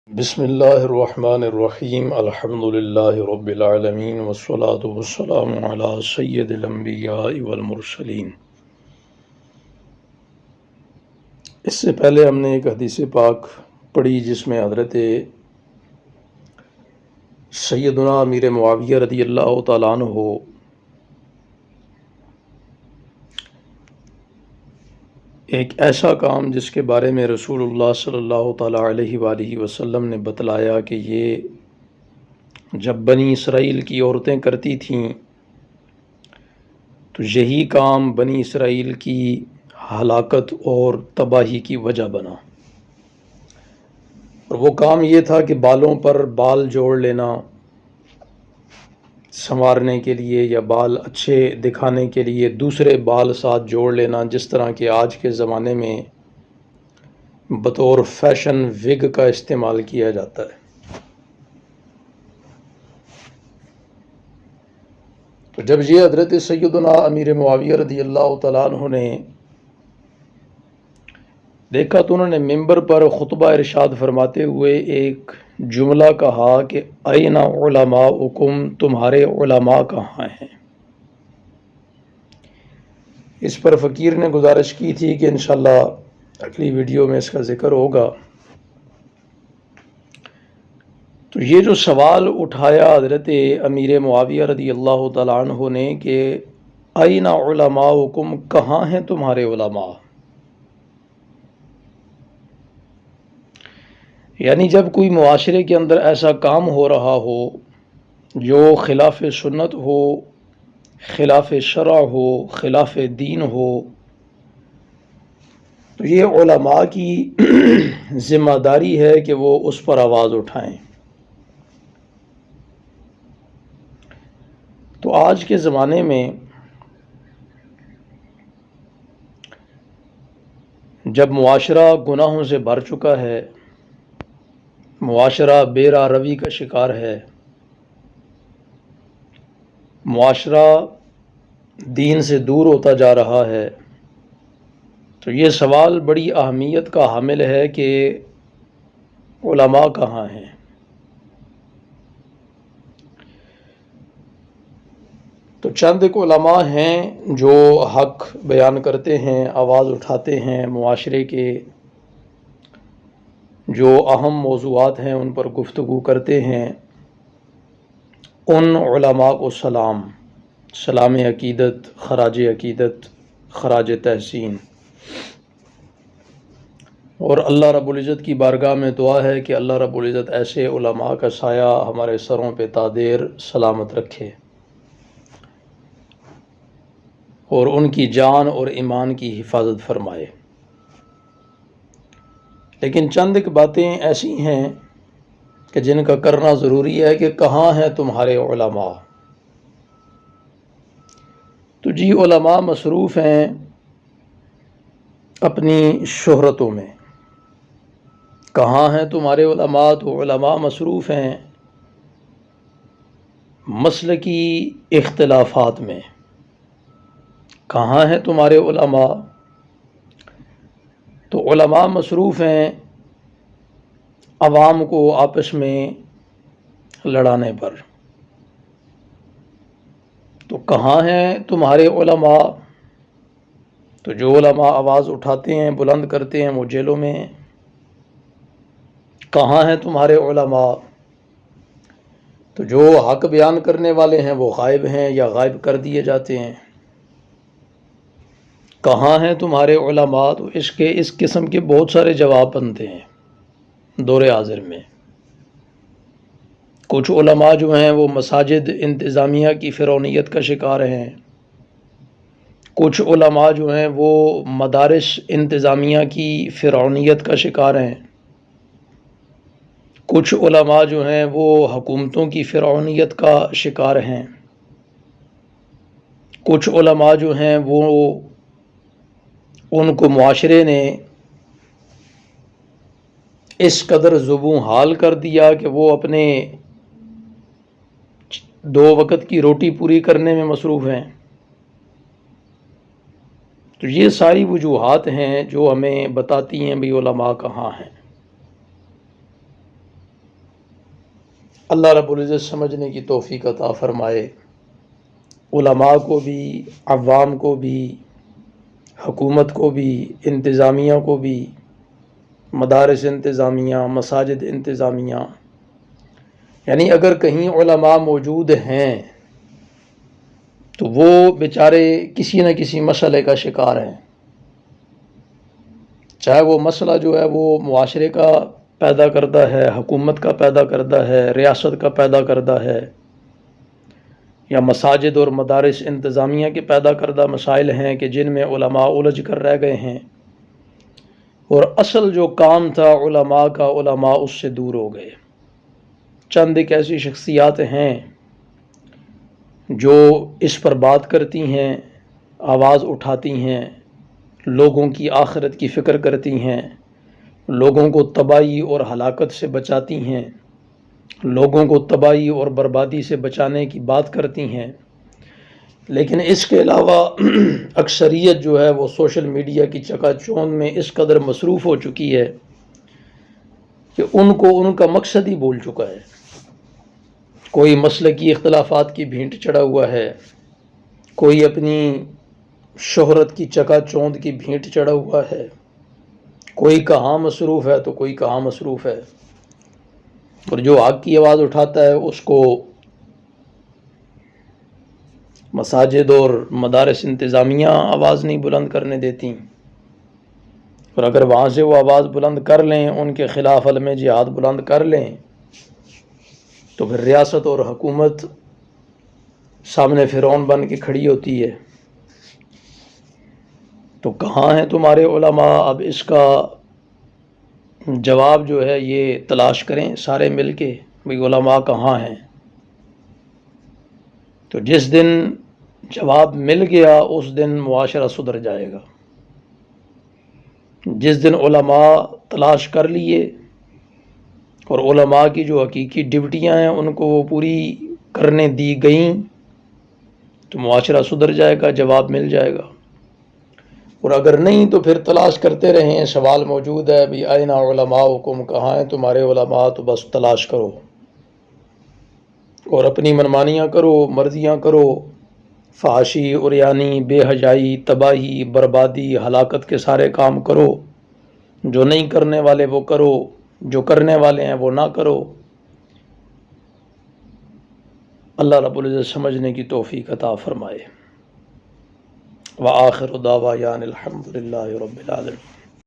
بسم اللہ الرحمن الرحیم الحمد للہ رب العالمین والصلاة والسلام علی سید الانبیاء والمرسلین۔ اس سے پہلے ہم نے ایک حدیث پاک پڑھی جس میں حضرت سیدنا امیر معاویہ رضی اللہ تعالیٰ عنہ ایک ایسا کام جس کے بارے میں رسول اللہ صلی اللہ تعالیٰ علیہ وآلہ وسلم نے بتلایا کہ یہ جب بنی اسرائیل کی عورتیں کرتی تھیں تو یہی کام بنی اسرائیل کی ہلاکت اور تباہی کی وجہ بنا، اور وہ کام یہ تھا کہ بالوں پر بال جوڑ لینا سنوارنے کے لیے یا بال اچھے دکھانے کے لیے دوسرے بال ساتھ جوڑ لینا، جس طرح کہ آج کے زمانے میں بطور فیشن وگ کا استعمال کیا جاتا ہے۔ تو جب یہ حضرت سیدنا امیر معاویہ رضی اللہ تعالیٰ عنہ نے دیکھا تو انہوں نے ممبر پر خطبہ ارشاد فرماتے ہوئے ایک جملہ کہا کہ اَیْنَ عُلَمَاؤُکُمْ، تمہارے علماء کہاں ہیں؟ اس پر فقیر نے گزارش کی تھی کہ انشاءاللہ اگلی ویڈیو میں اس کا ذکر ہوگا۔ تو یہ جو سوال اٹھایا حضرت امیر معاویہ رضی اللہ تعالیٰ عنہ نے کہ اَیْنَ عُلَمَاؤُکُمْ، کہاں ہیں تمہارے علماء؟ یعنی جب کوئی معاشرے کے اندر ایسا کام ہو رہا ہو جو خلاف سنت ہو، خلاف شرع ہو، خلاف دین ہو، تو یہ علماء کی ذمہ داری ہے کہ وہ اس پر آواز اٹھائیں۔ تو آج کے زمانے میں جب معاشرہ گناہوں سے بھر چکا ہے، معاشرہ بے راہ روی کا شکار ہے، معاشرہ دین سے دور ہوتا جا رہا ہے، تو یہ سوال بڑی اہمیت کا حامل ہے کہ علماء کہاں ہیں؟ تو چند ایک علماء ہیں جو حق بیان کرتے ہیں، آواز اٹھاتے ہیں، معاشرے کے جو اہم موضوعات ہیں ان پر گفتگو کرتے ہیں۔ ان علماء کو سلام عقیدت، خراج عقیدت، خراج تحسین، اور اللہ رب العزت کی بارگاہ میں دعا ہے کہ اللہ رب العزت ایسے علماء کا سایہ ہمارے سروں پہ تادیر سلامت رکھے اور ان کی جان اور ایمان کی حفاظت فرمائے۔ لیکن چند ایک باتیں ایسی ہیں کہ جن کا کرنا ضروری ہے کہ کہاں ہیں تمہارے علماء؟ تو جی علماء مصروف ہیں اپنی شہرتوں میں۔ کہاں ہیں تمہارے علماء؟ تو علماء مصروف ہیں مسلکی اختلافات میں۔ کہاں ہیں تمہارے علماء؟ تو علماء مصروف ہیں عوام کو آپس میں لڑانے پر۔ تو کہاں ہیں تمہارے علماء؟ تو جو علماء آواز اٹھاتے ہیں، بلند کرتے ہیں، وہ جیلوں میں ہیں۔ کہاں ہیں تمہارے علماء؟ تو جو حق بیان کرنے والے ہیں وہ غائب ہیں یا غائب کر دیے جاتے ہیں۔ کہاں ہیں تمہارے علماء؟ تو اس قسم کے بہت سارے جواب بنتے ہیں دور حاضر میں۔ کچھ علماء جو ہیں وہ مساجد انتظامیہ کی فرعونیت کا شکار ہیں، کچھ علماء جو ہیں وہ مدارس انتظامیہ کی فرعونیت کا شکار ہیں، کچھ علماء جو ہیں وہ حکومتوں کی فرعونیت کا شکار ہیں، کچھ علماء جو ہیں وہ ان کو معاشرے نے اس قدر زبوں حال کر دیا کہ وہ اپنے 2 وقت کی روٹی پوری کرنے میں مصروف ہیں۔ تو یہ ساری وجوہات ہیں جو ہمیں بتاتی ہیں بھی علماء کہاں ہیں۔ اللہ رب العزت سمجھنے کی توفیق عطا فرمائے، علماء کو بھی، عوام کو بھی، حکومت کو بھی، انتظامیہ کو بھی، مدارس انتظامیہ، مساجد انتظامیہ، یعنی اگر کہیں علماء موجود ہیں تو وہ بیچارے کسی نہ کسی مسئلے کا شکار ہیں، چاہے وہ مسئلہ جو ہے وہ معاشرے کا پیدا کردہ ہے، حکومت کا پیدا کردہ ہے، ریاست کا پیدا کردہ ہے، یا مساجد اور مدارس انتظامیہ کے پیدا کردہ مسائل ہیں کہ جن میں علماء الجھ کر رہ گئے ہیں، اور اصل جو کام تھا علماء کا، علماء اس سے دور ہو گئے۔ چند ایک ایسی شخصیات ہیں جو اس پر بات کرتی ہیں، آواز اٹھاتی ہیں، لوگوں کی آخرت کی فکر کرتی ہیں، لوگوں کو تباہی اور ہلاکت سے بچاتی ہیں، لوگوں کو تباہی اور بربادی سے بچانے کی بات کرتی ہیں، لیکن اس کے علاوہ اکثریت جو ہے وہ سوشل میڈیا کی چکا چوند میں اس قدر مصروف ہو چکی ہے کہ ان کو ان کا مقصد ہی بھول چکا ہے۔ کوئی مسلکی اختلافات کی بھینٹ چڑھا ہوا ہے، کوئی اپنی شہرت کی چکا چوند کی بھینٹ چڑھا ہوا ہے، کوئی کہاں مصروف ہے تو کوئی کہاں مصروف ہے، اور جو حق کی آواز اٹھاتا ہے اس کو مساجد اور مدارس انتظامیہ آواز نہیں بلند کرنے دیتی، اور اگر وہاں سے وہ آواز بلند کر لیں، ان کے خلاف علم جہاد بلند کر لیں، تو پھر ریاست اور حکومت سامنے فرعون بن کے کھڑی ہوتی ہے۔ تو کہاں ہیں تمہارے علماء؟ اب اس کا جواب جو ہے یہ تلاش کریں سارے مل کے، بھئی علماء کہاں ہیں؟ تو جس دن جواب مل گیا اس دن معاشرہ سدھر جائے گا۔ جس دن علماء تلاش کر لیے اور علماء کی جو حقیقی ڈیوٹیاں ہیں ان کو وہ پوری کرنے دی گئیں تو معاشرہ سدھر جائے گا، جواب مل جائے گا۔ اور اگر نہیں تو پھر تلاش کرتے رہیں، سوال موجود ہے بھی آئین علماؤکم، کہاں ہیں تمہارے علماء؟ تو بس تلاش کرو اور اپنی منمانیاں کرو، مرضیاں کرو، فحاشی، عریانی، بے حیائی، تباہی، بربادی، ہلاکت کے سارے کام کرو، جو نہیں کرنے والے وہ کرو، جو کرنے والے ہیں وہ نہ کرو۔ اللہ رب العزت سمجھنے کی توفیق عطا فرمائے۔ وآخر دعوانا الحمد للہ رب العالمین۔